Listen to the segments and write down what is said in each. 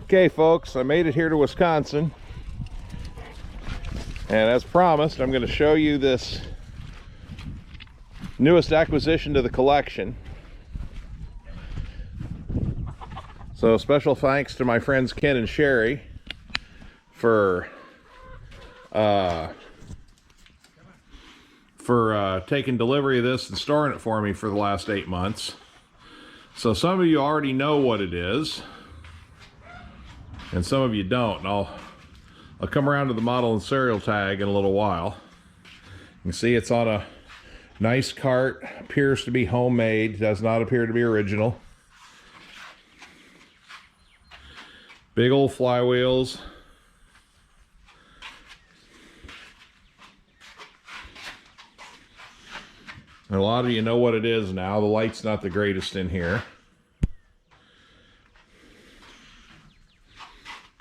Okay folks, I made it here to Wisconsin, and as promised I'm going to show you this newest acquisition to the collection. So special thanks to my friends Ken and Sherry for taking delivery of this and storing it for me for the last 8 months. So some of you already know what it is, and some of you don't. And I'll come around to the model and serial tag in a little while. You can see it's on a nice cart, appears to be homemade, does not appear to be original. Big old flywheels. And a lot of you know what it is now. The light's not the greatest in here.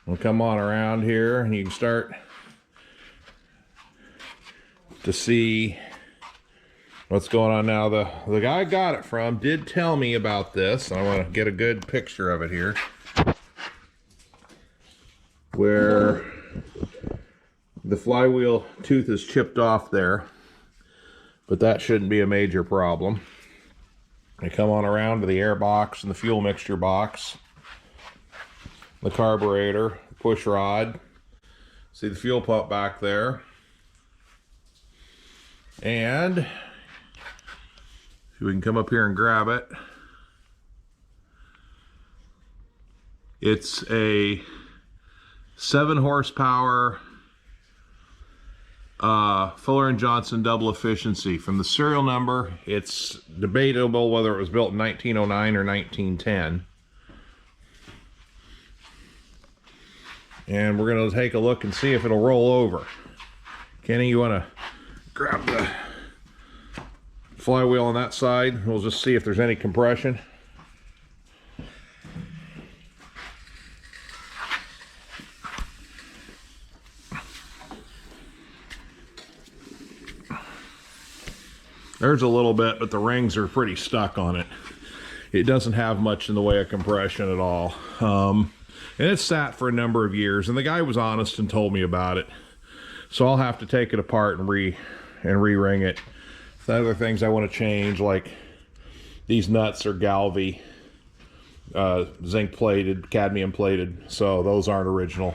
We'll come on around here and you can start to see what's going on now. The guy I got it from did tell me about this. I want to get a good picture of it here, where the flywheel tooth is chipped off there, but that shouldn't be a major problem. I come on around to the air box and the fuel mixture box, the carburetor, push rod. See the fuel pump back there. And if we can come up here and grab it, it's a 7 horsepower Fuller & Johnson double efficiency. From the serial number, it's debatable whether it was built in 1909 or 1910. And we're going to take a look and see if it'll roll over. Kenny, you want to grab the flywheel on that side? We'll just see if there's any compression. There's a little bit, but the rings are pretty stuck on it. It doesn't have much in the way of compression at all. And it's sat for a number of years, and the guy was honest and told me about it. So I'll have to take it apart and re-ring it. The other things I want to change, like these nuts are Galvy, zinc plated, cadmium plated, so those aren't original.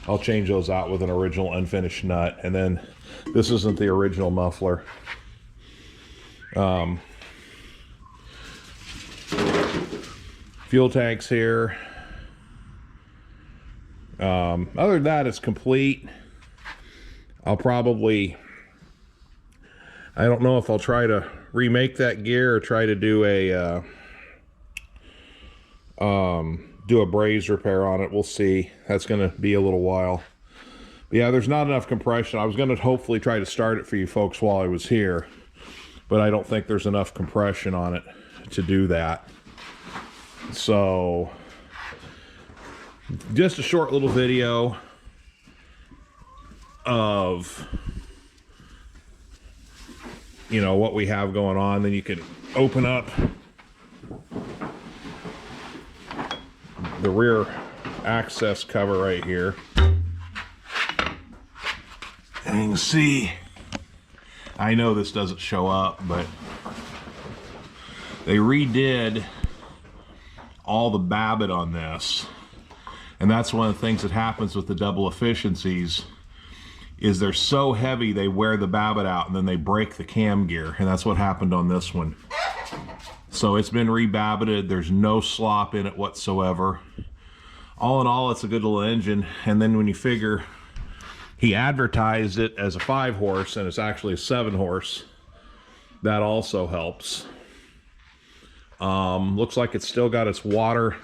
I'll change those out with an original unfinished nut. And then this isn't the original muffler. Fuel tanks here. Other than that, it's complete. I don't know if I'll try to remake that gear or try to do a braze repair on it. We'll see. That's going to be a little while. But yeah, there's not enough compression. I was going to hopefully try to start it for you folks while I was here, but I don't think there's enough compression on it to do that. So just a short little video of, you know, what we have going on. Then you can open up the rear access cover right here, and you can see, I know this doesn't show up, but they redid all the Babbitt on this. And that's one of the things that happens with the double efficiencies, is they're so heavy they wear the Babbitt out and then they break the cam gear, and that's what happened on this one. So it's been re-Babbitted. There's no slop in it whatsoever. All in all, it's a good little engine. And then when you figure he advertised it as a 5 horse and it's actually a 7 horse, that also helps. Looks like it's still got its water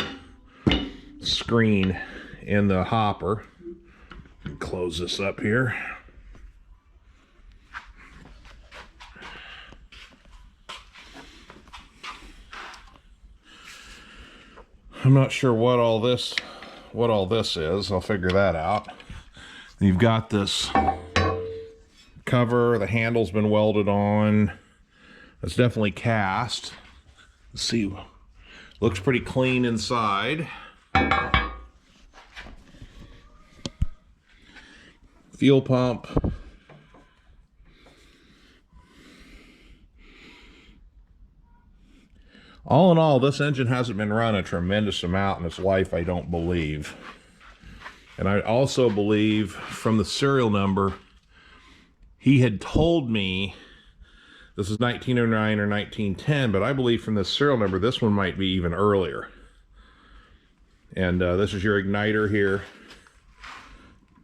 screen in the hopper. Close this up here. I'm not sure what all this is. I'll figure that out. You've got this cover. The handle's been welded on. It's definitely cast. Let's see. Looks pretty clean inside. fuel pump. All in all, this engine hasn't been run a tremendous amount in its life, I don't believe. And I also believe from the serial number, he had told me this is 1909 or 1910, but I believe from this serial number, this one might be even earlier. And this is your igniter here,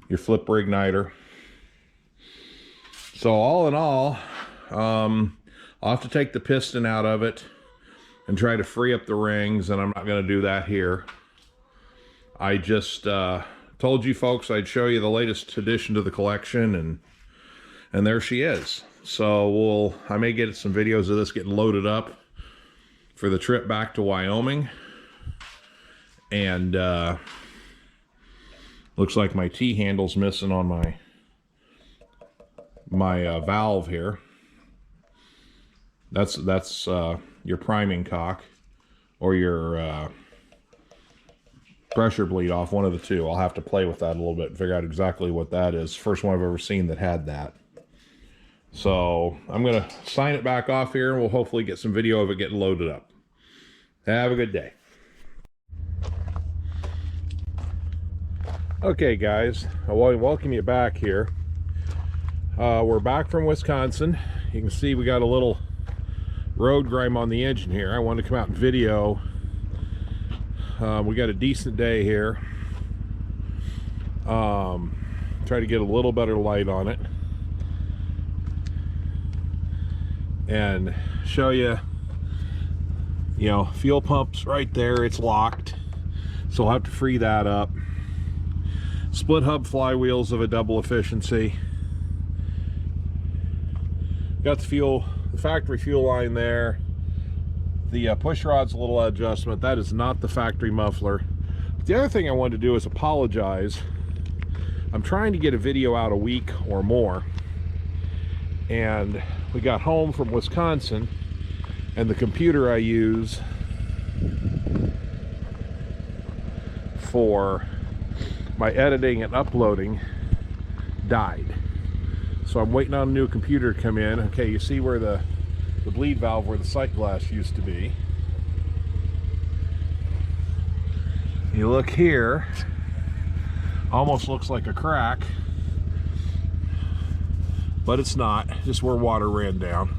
your flipper igniter. So all in all, I'll have to take the piston out of it and try to free up the rings, and I'm not going to do that here. I just told you folks I'd show you the latest addition to the collection, and there she is. So I may get some videos of this getting loaded up for the trip back to Wyoming. And looks like my T-handle's missing on my valve here. That's your priming cock or your pressure bleed off, one of the two. I'll have to play with that a little bit and figure out exactly what that is. First one I've ever seen that had that. So I'm going to sign it back off here, and we'll hopefully get some video of it getting loaded up. Have a good day. Okay guys, I want to welcome you back here. We're back from Wisconsin. You can see we got a little road grime on the engine here. I wanted to come out and video. We got a decent day here. Try to get a little better light on it and show you, fuel pump's right there. It's locked, so I'll have to free that up. Split hub flywheels of a double efficiency. Got the factory fuel line there. The push rod's a little adjustment. That is not the factory muffler. But the other thing I wanted to do is apologize. I'm trying to get a video out a week or more, and we got home from Wisconsin, and the computer I use for my editing and uploading died. So I'm waiting on a new computer to come in. Okay, you see where the bleed valve, where the sight glass used to be. You look here, almost looks like a crack, but it's not, just where water ran down.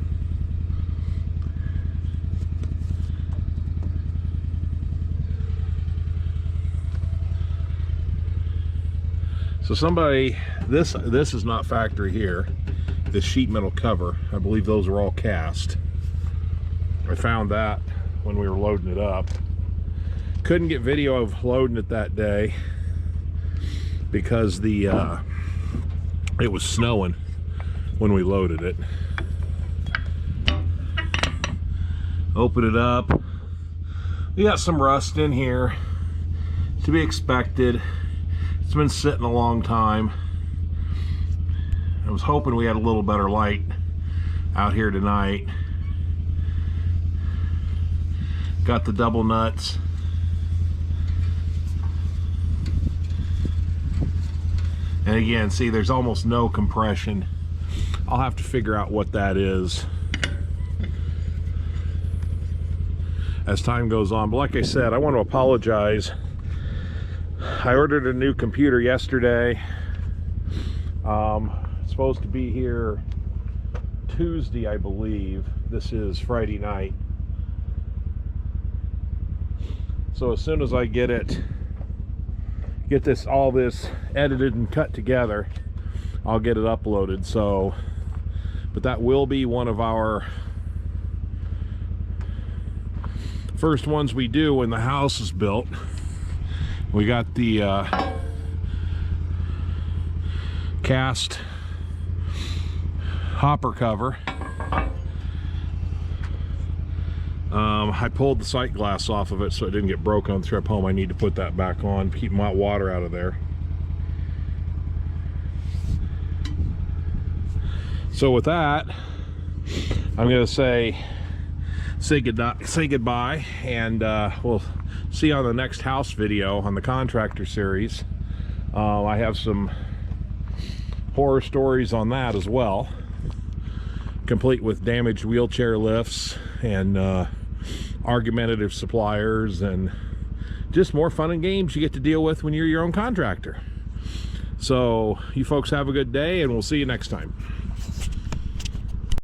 So somebody, this is not factory here, this sheet metal cover, I believe those are all cast. I found that when we were loading it up. Couldn't get video of loading it that day because it was snowing when we loaded it. Open it up. We got some rust in here, to be expected. It's been sitting a long time. I was hoping we had a little better light out here tonight. Got the double nuts. And again, see, there's almost no compression. I'll have to figure out what that is as time goes on. But like I said, I want to apologize. I ordered a new computer yesterday. It's supposed to be here Tuesday, I believe. This is Friday night. So as soon as I get all this edited and cut together, I'll get it uploaded. So, but that will be one of our first ones we do when the house is built. We got the cast hopper cover. I pulled the sight glass off of it so it didn't get broken on the trip home. I need to put that back on, keep my water out of there. So with that, I'm going to say goodbye, and we'll see you on the next house video on the contractor series. I have some horror stories on that as well, complete with damaged wheelchair lifts and argumentative suppliers, and just more fun and games you get to deal with when you're your own contractor. So you folks have a good day, and we'll see you next time.